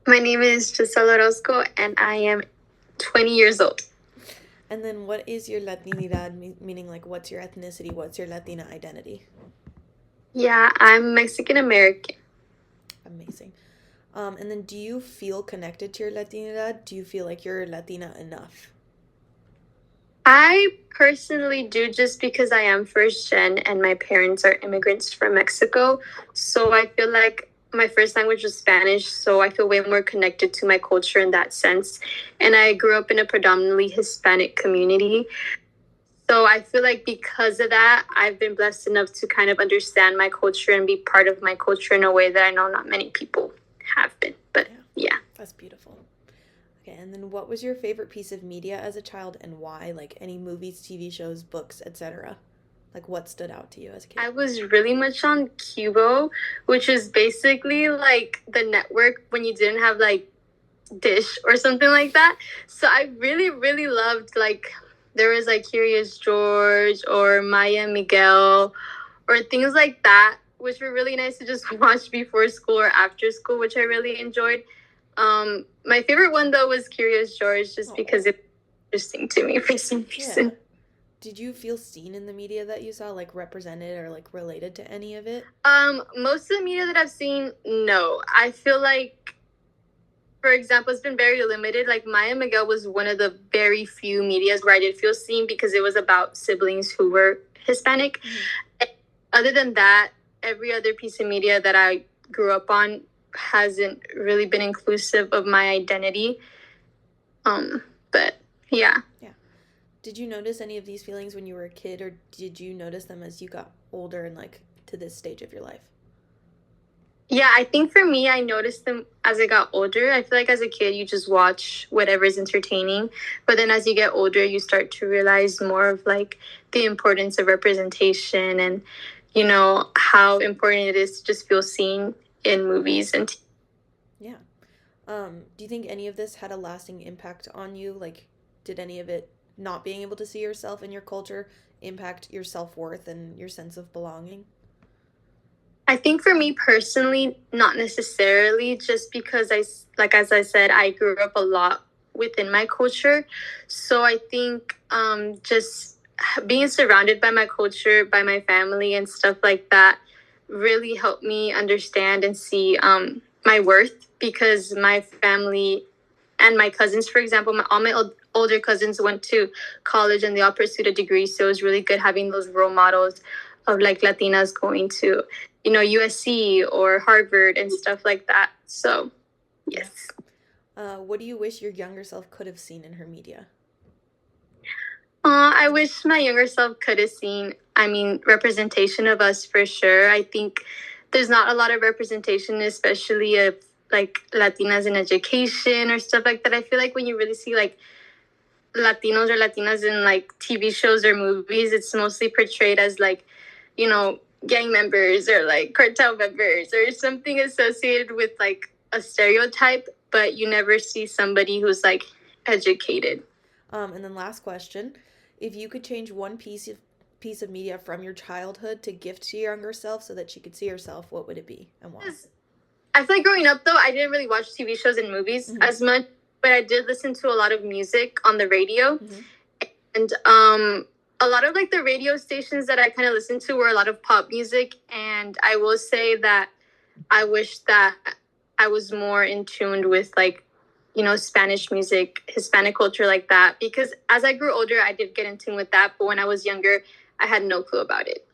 My name is Giselle and I am 20 years old. And then what is your Latinidad, meaning like what's your ethnicity, what's your Latina identity? Yeah, I'm Mexican American. Amazing. And then do you feel connected to your Latinidad? Do you feel like you're Latina enough? I personally do just because I am first gen and my parents are immigrants from Mexico. So I feel like my first language was Spanish, so I feel way more connected to my culture in that sense. And I grew up in a predominantly Hispanic community. So I feel like because of that, I've been blessed enough to kind of understand my culture and be part of my culture in a way that I know not many people have been. But Yeah, yeah. that's beautiful. Okay, and then what was your favorite piece of media as a child and why? Like any movies, TV shows, books, etc. Like what stood out to you as a kid? I was really much on Cubo, which is basically like the network when you didn't have like Dish or something like that. So I really, really loved like there was like Curious George or Maya and Miguel or things like that, which were really nice to just watch before school or after school, which I really enjoyed. My favorite one though was Curious George, just Oh, because it's interesting to me for some yeah. reason. Did you feel seen in the media that you saw, like represented or like related to any of it? Most of the media that I've seen, no. I feel like, for example, it's been very limited. Like Maya and Miguel was one of the very few medias where I did feel seen because it was about siblings who were Hispanic. Mm-hmm. Other than that, every other piece of media that I grew up on hasn't really been inclusive of my identity. Um, but yeah. Yeah. Did you notice any of these feelings when you were a kid, or did you notice them as you got older and like to this stage of your life? Yeah, I think for me, I noticed them as I got older. I feel like as a kid, you just watch whatever's entertaining. But then as you get older, you start to realize more of like the importance of representation and, how important it is to just feel seen in movies and Yeah. Do you think any of this had a lasting impact on you? Like, did any of it not being able to see yourself in your culture impact your self worth and your sense of belonging? I think for me personally, not necessarily, just because like as I said, I grew up a lot within my culture. So I think just being surrounded by my culture, by my family, and stuff like that really helped me understand and see my worth because my family and my cousins, for example, all my older cousins went to college and they all pursued a degree. So it was really good having those role models of like Latinas going to, USC or Harvard and stuff like that. So, Yeah. yes. What do you wish your younger self could have seen in her media? I wish my younger self could have seen, representation of us for sure. I think there's not a lot of representation, especially of like Latinas in education or stuff like that. I feel like when you really see like Latinos or Latinas in like TV shows or movies, it's mostly portrayed as like, gang members or like cartel members or something associated with like a stereotype, but you never see somebody who's like educated. And then last question, if you could change one piece of media from your childhood to gift to your younger self so that she could see herself, what would it be and why? I feel like growing up though, I didn't really watch TV shows and movies Mm-hmm. as much, but I did listen to a lot of music on the radio. Mm-hmm. And a lot of like the radio stations that I kind of listened to were a lot of pop music. And I will say that I wish that I was more in tune with like, Spanish music, Hispanic culture like that. Because as I grew older, I did get in tune with that. But when I was younger, I had no clue about it.